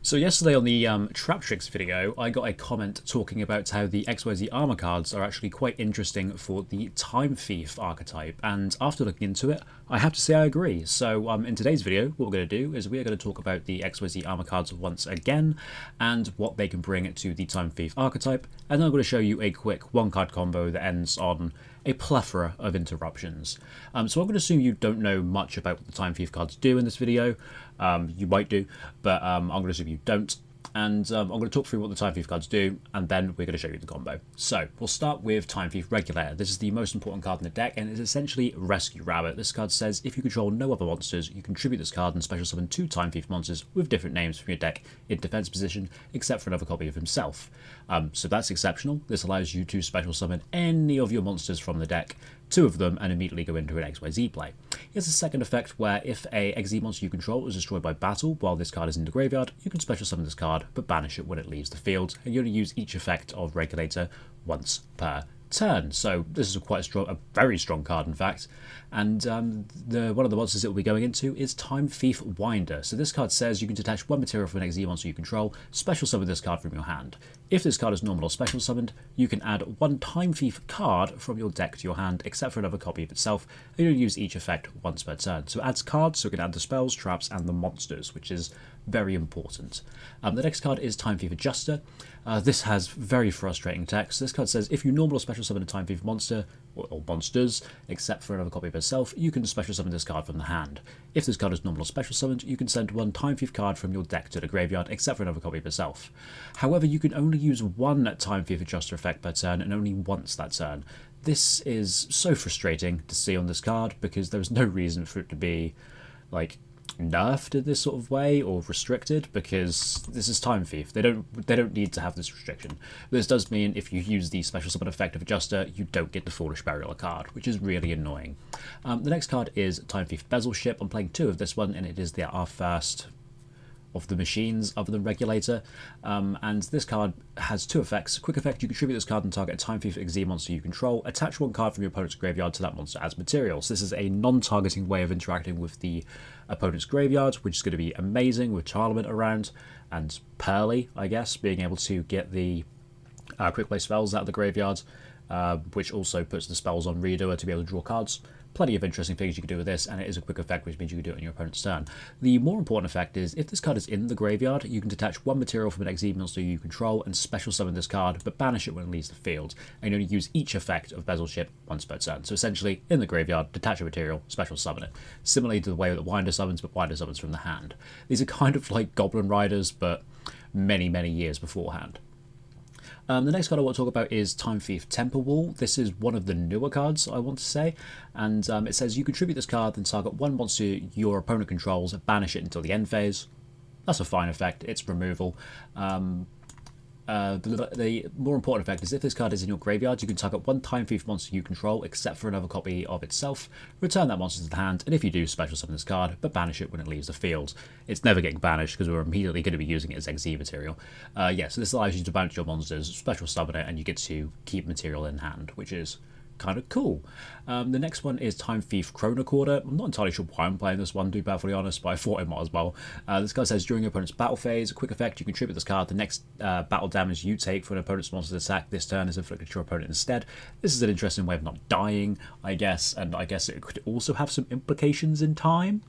So yesterday on the Trap Tricks video, I got a comment talking about how the XYZ armor cards are actually quite interesting for the Time Thief archetype, and after looking into it, I have to say I agree. So in today's video, what we're going to do is we are going to talk about the XYZ armor cards once again, and what they can bring to the Time Thief archetype, and then I'm going to show you a quick one-card combo that ends on a plethora of interruptions. So I'm going to assume you don't know much about what the Time Thief cards do in this video. You might do, but I'm going to assume you don't. And I'm going to talk through what the Time Thief cards do, and then we're going to show you the combo. So we'll start with Time Thief Regulator. This is the most important card in the deck, and it's essentially Rescue Rabbit. This card says if you control no other monsters, you contribute this card and special summon 2 Time Thief monsters with different names from your deck in defense position, except for another copy of himself. So that's exceptional. This allows you to special summon any of your monsters from the deck, 2 of them, and immediately go into an XYZ play. He has a second effect where if a XZ monster you control is destroyed by battle while this card is in the graveyard, you can special summon this card but banish it when it leaves the field, and you only use each effect of Regulator once per turn. So this is a very strong card in fact, and one of the monsters it will be going into is Time Thief Winder. So this card says you can detach 1 material from an XZ monster you control, special summon this card from your hand. If this card is normal or special summoned, you can add 1 Time Thief card from your deck to your hand, except for another copy of itself, and you'll use each effect once per turn. So it adds cards, so it can add the spells, traps, and the monsters, which is very important. The next card is Time Thief Adjuster. This has very frustrating text. This card says if you normal or special summon a Time Thief monster, or monsters, except for another copy of itself, you can special summon this card from the hand. If this card is normal or special summoned, you can send 1 Time Thief card from your deck to the graveyard, except for another copy of itself. However, you can only use 1 Time Thief Adjuster effect per turn, and only once that turn. This is so frustrating to see on this card, because there's no reason for it to be, like, nerfed in this sort of way or restricted, because this is Time Thief. They don't need to have this restriction. This does mean if you use the special summon effect of Adjuster, you don't get the Foolish Burial card, which is really annoying. The next card is Time Thief Bezel Ship. I'm playing 2 of this one, and it is our first of the machines other than Regulator, and this card has 2 effects. Quick effect, you contribute this card and target a Time Thief XZ monster you control. Attach 1 card from your opponent's graveyard to that monster as materials. This is a non-targeting way of interacting with the opponent's graveyard, which is going to be amazing with Charlemagne around, and Pearly, I guess, being able to get the quick play spells out of the graveyard, which also puts the spells on Redoer to be able to draw cards. Plenty of interesting things you can do with this, and it is a quick effect, which means you can do it on your opponent's turn. The more important effect is, if this card is in the graveyard, you can detach 1 material from an XZ monster you control and special summon this card, but banish it when it leaves the field, and you only use each effect of Bezel Ship once per turn. So essentially, in the graveyard, detach a material, special summon it. Similarly to the way that Winder summons, but Winder summons from the hand. These are kind of like Goblin Riders, but many, many years beforehand. The next card I want to talk about is Time Thief Temper Wall. This is one of the newer cards, I want to say, and it says you contribute this card, then target 1 monster your opponent controls, banish it until the end phase. That's a fine effect, it's removal. The more important effect is if this card is in your graveyard, you can target 1 Time Thief monster you control, except for another copy of itself, return that monster to the hand, and if you do, special summon this card, but banish it when it leaves the field. It's never getting banished, because we're immediately going to be using it as XZ material. So this allows you to banish your monsters, special summon it, and you get to keep material in hand, which is kind of cool. The next one is Time Thief Chronocorder. I'm not entirely sure why I'm playing this one, to be perfectly honest, but I thought I might as well. This card says during your opponent's battle phase, a quick effect, you contribute this card. The next battle damage you take for an opponent's monster's attack this turn is inflicted to your opponent instead. This is an interesting way of not dying, I guess, and I guess it could also have some implications in time.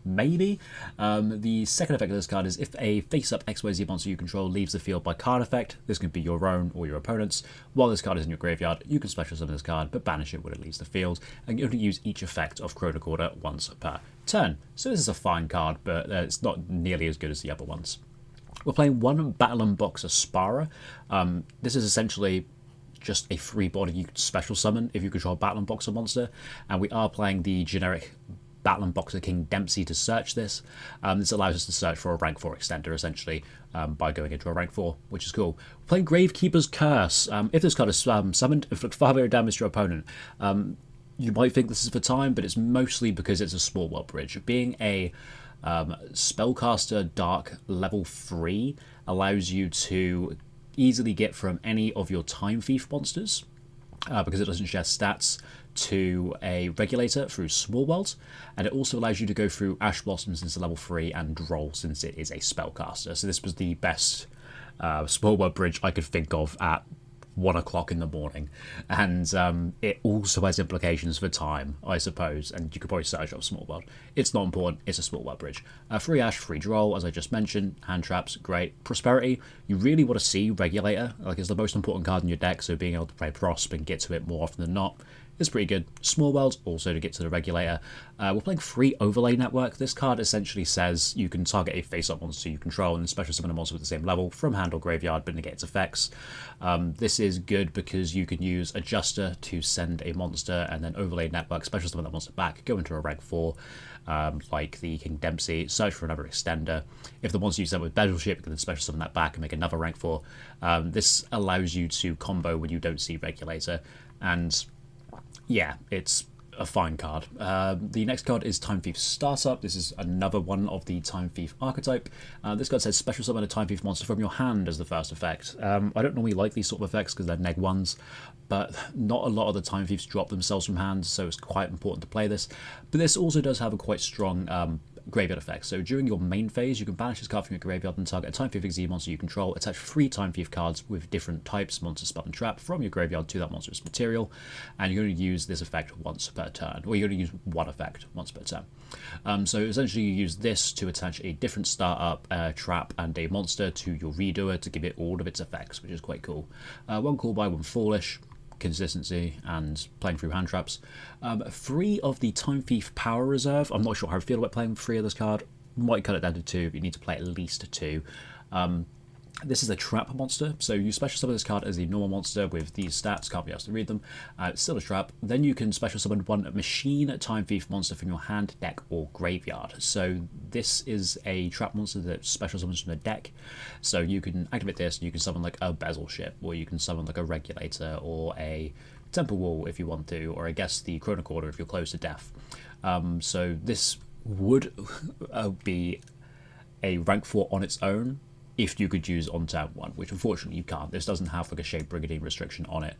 Maybe. The second effect of this card is if a face-up XYZ monster you control leaves the field by card effect, this can be your own or your opponent's. While this card is in your graveyard, you can special summon this card, but banish it when it leaves the field, and you only use each effect of Chronocorder once per turn. So this is a fine card, but it's not nearly as good as the other ones. We're playing 1 Battle Boxer Spara. This is essentially just a free body you can special summon if you control a Battle Boxer monster, and we are playing the generic Battle Boxer King Dempsey to search this. This allows us to search for a rank 4 extender, essentially, by going into a rank 4, which is cool. We're playing Gravekeeper's Curse. If this card is summoned, inflict 5 damage to your opponent. You might think this is for time, but it's mostly because it's a small world bridge. Being a Spellcaster Dark level 3 allows you to easily get from any of your Time Thief monsters, because it doesn't share stats, to a regulator through Small World, and it also allows you to go through Ash Blossom since level 3 and Droll since it is a spellcaster. So this was the best Small World bridge I could think of at 1 o'clock in the morning, and it also has implications for time, I suppose, and you could probably search up Small World. It's not important, it's a Small World bridge. Free Ash, free Droll, as I just mentioned, hand traps, great. Prosperity, you really want to see Regulator, like it's the most important card in your deck, so being able to play Prosp and get to it more often than not is pretty good. Small World, also to get to the Regulator. We're playing free Overlay Network. This card essentially says you can target a face-up monster you control and special summon a monster with the same level from hand or graveyard but negate its effects. This is good because you can use Adjuster to send a monster and then Overlay Network, special summon that monster back, go into a rank 4, like the King Dempsey, search for another extender. If the monster you send with Battleship, you can then special summon that back and make another rank 4. This allows you to combo when you don't see Regulator, and yeah, it's a fine card. The next card is Time Thief Startup. This is another one of the Time Thief archetype. This card says special summon a Time Thief monster from your hand as the first effect. I don't normally like these sort of effects because they're neg ones, but not a lot of the Time Thieves drop themselves from hand, so it's quite important to play this. But this also does have a quite strong graveyard effect. So during your main phase, you can banish this card from your graveyard and target a Time Thief XYZ monster you control. Attach 3 Time Thief cards with different types, monster, spell, and trap from your graveyard to that monster's material, and you're going to use this effect once per turn, or you're going to use one effect once per turn. So essentially you use this to attach a different startup, trap, and a monster to your redoer to give it all of its effects, which is quite cool. One cool by, one foolish. Consistency and playing through hand traps. 3 of the Time Thief Power Reserve. I'm not sure how I feel about playing 3 of this card. Might cut it down to 2, but you need to play at least 2. This is a trap monster, so you special summon this card as a normal monster with these stats, can't be asked to read them. It's still a trap. Then you can special summon 1 machine Time Thief monster from your hand, deck, or graveyard. So this is a trap monster that special summons from the deck. So you can activate this and you can summon like a Bezel Ship, or you can summon like a Regulator, or a Temple Wall if you want to, or I guess the Chronocorder if you're close to death. So this would be a rank 4 on its own, if you could use on turn 1, which unfortunately you can't. This doesn't have like a Shade Brigadier restriction on it,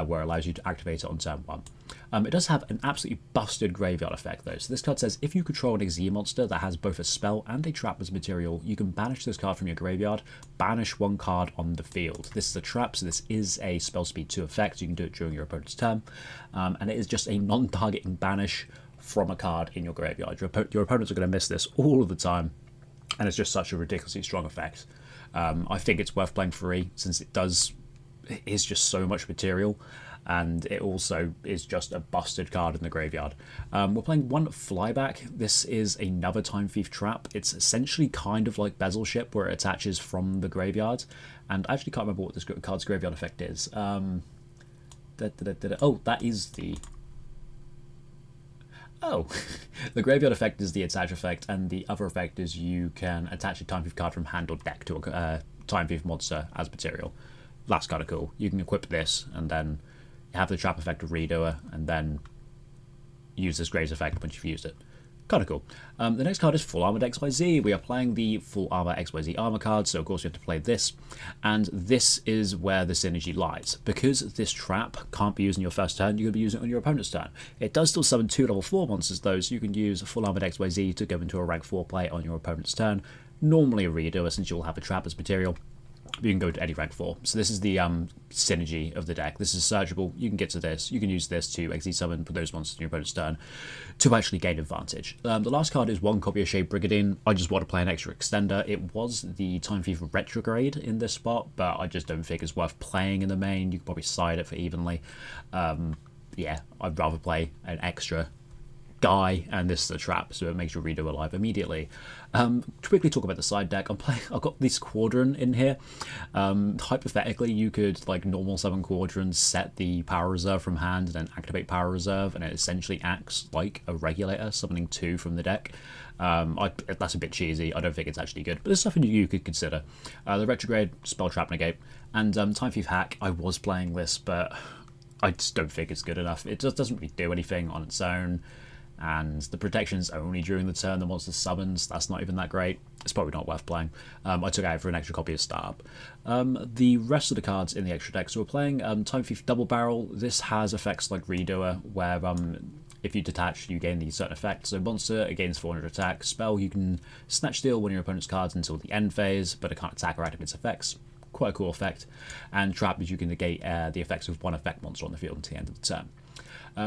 where it allows you to activate it on turn 1. It does have an absolutely busted graveyard effect though. So this card says if you control an XYZ monster that has both a spell and a trap as material, you can banish this card from your graveyard, banish 1 card on the field. This is a trap, so this is a spell speed 2 effect. You can do it during your opponent's turn, and it is just a non-targeting banish from a card in your graveyard. Your opponents are going to miss this all of the time, and it's just such a ridiculously strong effect. I think it's worth playing free since it is just so much material, and it also is just a busted card in the graveyard. We're playing 1 Flyback. This is another Time Thief trap. It's essentially kind of like Bezel Ship, where it attaches from the graveyard, and I actually can't remember what this card's graveyard effect is. Oh, that is the... Oh, the graveyard effect is the attach effect, and the other effect is you can attach a Time Thief card from hand or deck to a Time Thief monster as material. That's kind of cool. You can equip this, and then have the trap effect of Redoer, and then use this Graves effect once you've used it. Kind of cool. The next card is Full Armored XYZ. We are playing the Full Armor XYZ armor card, so of course we have to play this. And this is where the synergy lies. Because this trap can't be used in your first turn, you're going to be using it on your opponent's turn. It does still summon 2 level 4 monsters though, so you can use Full Armored XYZ to go into a rank 4 play on your opponent's turn. Normally a Redoer, since you'll have a trap as material. You can go to any rank 4. So this is the synergy of the deck. This is searchable. You can get to this. You can use this to XYZ summon, put those monsters in your opponent's turn to actually gain advantage. The last card is 1 copy of Shade Brigadier. I just want to play an extra extender. It was the Time Thief Retrograde in this spot, but I just don't think it's worth playing in the main. You could probably side it for evenly. Yeah, I'd rather play an extra guy, and this is a trap, so it makes your reader alive immediately. To quickly talk about the side deck, I've got this Quadrant in here. Hypothetically, you could like normal 7 Quadrants, set the Power Reserve from hand, and then activate Power Reserve, and it essentially acts like a Regulator, summoning 2 from the deck. That's a bit cheesy. I don't think it's actually good, but it's something you could consider. The Retrograde, Spell Trap Negate, and Time Thief Hack. I was playing this, but I just don't think it's good enough. It just doesn't really do anything on its own. and the protection's only during the turn the monster summons. That's not even that great. It's probably not worth playing. I took it out for an extra copy of Startup. The rest of the cards in the extra deck, so we're playing Time Thief Double Barrel. This has effects like Redoer, where if you detach, you gain these certain effects. So monster, it gains 400 attack. Spell, you can Snatch Steal one of your opponent's cards until the end phase, but it can't attack or activate its effects. Quite a cool effect. And Trap is you can negate the effects of one effect monster on the field until the end of the turn.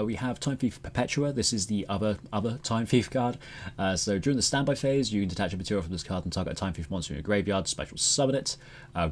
We have Time Thief Perpetua. This is the other Time Thief card. So during the standby phase, you can detach a material from this card and target a Time Thief monster in your graveyard, special summon it.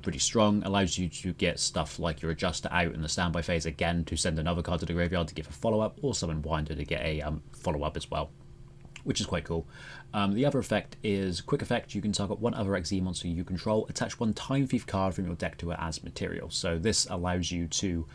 Pretty strong. Allows you to get stuff like your Adjuster out in the standby phase again to send another card to the graveyard to give a follow-up, or summon Winder to get a follow-up as well, which is quite cool. The other effect is Quick Effect. You can target one other XZ monster you control, attach one Time Thief card from your deck to it as material. So this allows you to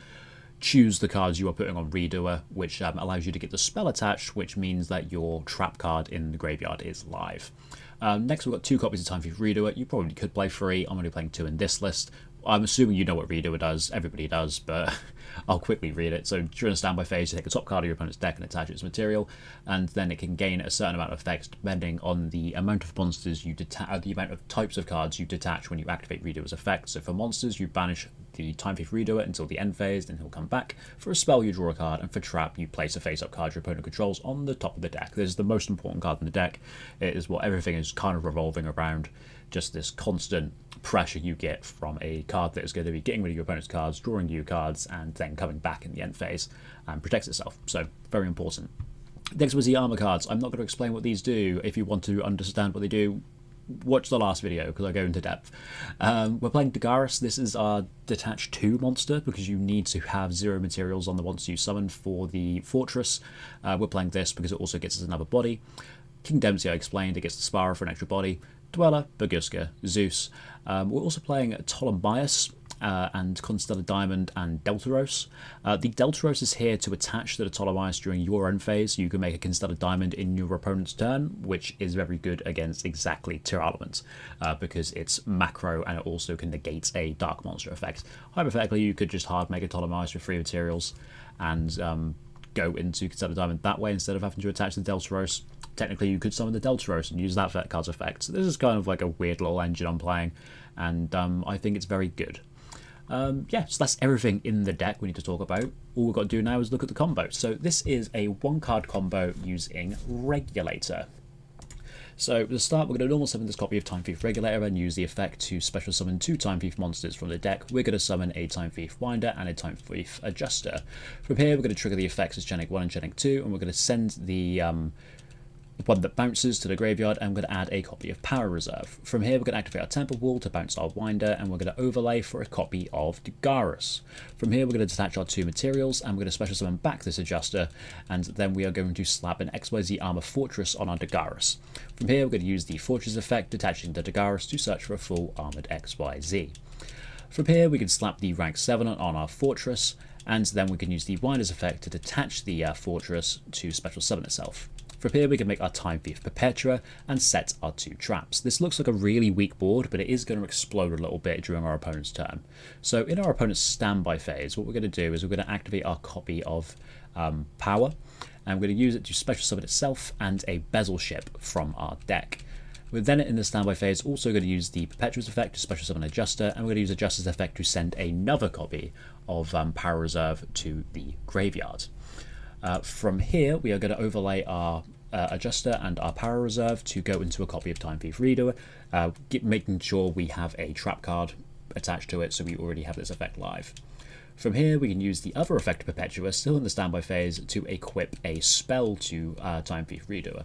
choose the cards you are putting on Redoer, which allows you to get the spell attached, which means that your trap card in the graveyard is live. Next, we've got 2 copies of Time Thief Redoer. You probably could play 3. I'm only playing 2 in this list. I'm assuming you know what Redoer does. Everybody does, but I'll quickly read it. So during a standby phase, you take the top card of your opponent's deck and attach it as material, and then it can gain a certain amount of effects depending on the amount of monsters you detach, the amount of types of cards you detach when you activate Redoer's effect. So for monsters, you banish the Time Thief Redoer until the end phase, then he'll come back. For a spell, you draw a card, and for trap, you place a face-up card your opponent controls on the top of the deck. This is the most important card in the deck. It is what everything is kind of revolving around. Just this constant pressure you get from a card that is going to be getting rid of your opponent's cards, drawing new cards, and then coming back in the end phase and protects itself. So very important. Next was the armor cards. I'm not going to explain what these do. If you want to understand what they do, watch the last video because I go into depth. We're playing Dagaris. This is our detach 2 monster because you need to have 0 materials on the monster you summon for the fortress. We're playing this because it also gets us another body. King Dempsey, I explained, it gets the Sparrow for an extra body. Dweller, Baguska, Zeus. We're also playing Ptolemaeus and Constellar Diamond and Deltaros. The Deltaros is here to attach to the Ptolemaeus during your own phase. You can make a Constellar Diamond in your opponent's turn, which is very good against exactly 2 elements because it's macro and it also can negate a Dark Monster effect. Hypothetically, you could just hard make a Ptolemaeus with 3 materials and go into Constellar Diamond that way instead of having to attach the Deltaros. Technically, you could summon the Deltaros and use that card's effect. So this is kind of like a weird little engine I'm playing, and I think it's very good. Yeah, so that's everything in the deck we need to talk about. All we've got to do now is look at the combo. So this is a 1-card combo using Regulator. So to start, we're going to normal summon this copy of Time Thief Regulator and use the effect to special summon 2 Time Thief monsters from the deck. We're going to summon a Time Thief Winder and a Time Thief Adjuster. From here, we're going to trigger the effects as Genetic 1 and Genetic 2, and we're going to send the one that bounces to the graveyard, and we're going to add a copy of Power Reserve. From here, we're going to activate our Temple Wall to bounce our Winder, and we're going to overlay for a copy of Dagaris. From here, we're going to detach our 2 materials, and we're going to special summon back this Adjuster, and then we are going to slap an XYZ Armor Fortress on our Dagaris. From here, we're going to use the Fortress effect, detaching the Dagaris to search for a full armored XYZ. From here, we can slap the rank 7 on our Fortress, and then we can use the Winder's effect to detach the Fortress to special summon itself. From here, we can make our Time Thief Perpetua and set our 2 traps. This looks like a really weak board, but it is going to explode a little bit during our opponent's turn. So in our opponent's standby phase, what we're going to do is we're going to activate our copy of Power, and we're going to use it to special summon itself and a Bezel Ship from our deck. We're then in the standby phase also going to use the Perpetua's effect to special summon Adjuster, and we're going to use Adjuster's effect to send another copy of Power Reserve to the graveyard. From here, we are going to overlay our Adjuster and our Power Reserve to go into a copy of Time Thief Redoer, making sure we have a trap card attached to it, so we already have this effect live. From here, we can use the other effect Perpetua, still in the standby phase, to equip a spell to Time Thief Redoer.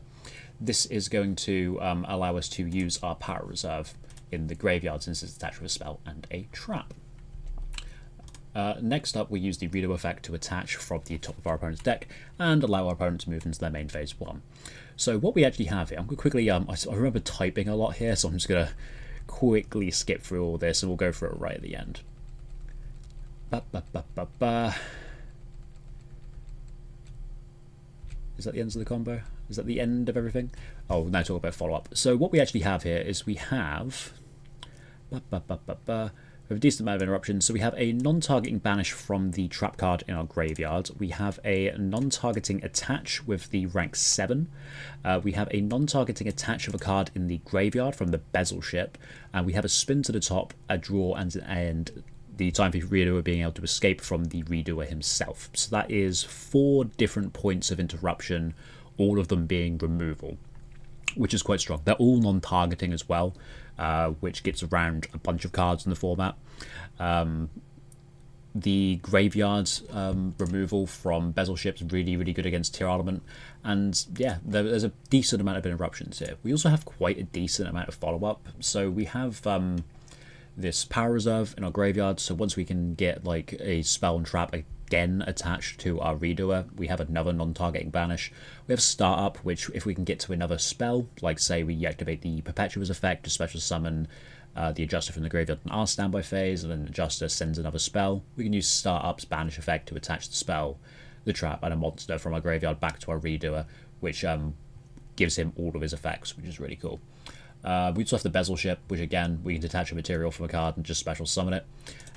This is going to allow us to use our Power Reserve in the graveyard since it's attached with a spell and a trap. Next up, we use the Redo effect to attach from the top of our opponent's deck and allow our opponent to move into their main phase 1. So what we actually have here, I'm going to quickly, I remember typing a lot here, so I'm just going to quickly skip through all this and we'll go through it right at the end. Is that the end of the combo? Is that the end of everything? Oh, now talk about follow-up. So what we actually have here is we have We have a decent amount of interruptions. So we have a non-targeting banish from the trap card in our graveyard. We have a non-targeting attach with the rank 7. We have a non-targeting attach of a card in the graveyard from the bezel ship. And we have a spin to the top, a draw, and the Time Thief Redoer being able to escape from the Redoer himself. So that is 4 different points of interruption, all of them being removal, which is quite strong. They're all non-targeting as well, which gets around a bunch of cards in the format. The graveyard removal from bezel ships really, really good against tier element. And yeah, there's a decent amount of interruptions here. We also have quite a decent amount of follow-up. So we have this power reserve in our graveyard, so once we can get like a spell and trap again attached to our Redoer, we have another non-targeting banish. We have startup, which if we can get to another spell, like say we activate the Perpetua's effect to special summon the adjuster from the graveyard in our standby phase, and then the adjuster sends another spell, we can use startup's banish effect to attach the spell, the trap, and a monster from our graveyard back to our Redoer, which gives him all of his effects, which is really cool. We also have the bezel ship, which again, we can detach a material from a card and just special summon it.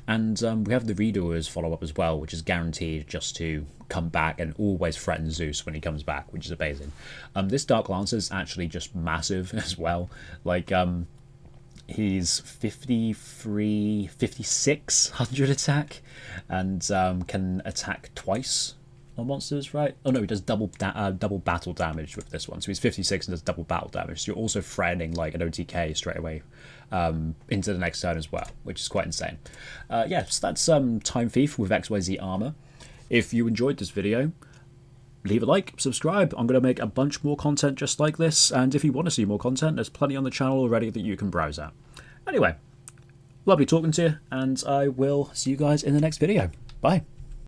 And we have the Redoer's follow-up as well, which is guaranteed just to come back and always threaten Zeus when he comes back, which is amazing. This Dark Lancer is actually just massive as well. Like, he's 5,600 attack and can attack twice on monsters, right? Oh no, he does double battle damage with this one. So he's 56 and does double battle damage. So you're also threatening like an OTK straight away into the next turn as well, which is quite insane. Yeah, so that's Time Thief with XYZ armor. If you enjoyed this video, leave a like, subscribe. I'm going to make a bunch more content just like this, and if you want to see more content, there's plenty on the channel already that you can browse at. Anyway, lovely talking to you, and I will see you guys in the next video. Bye.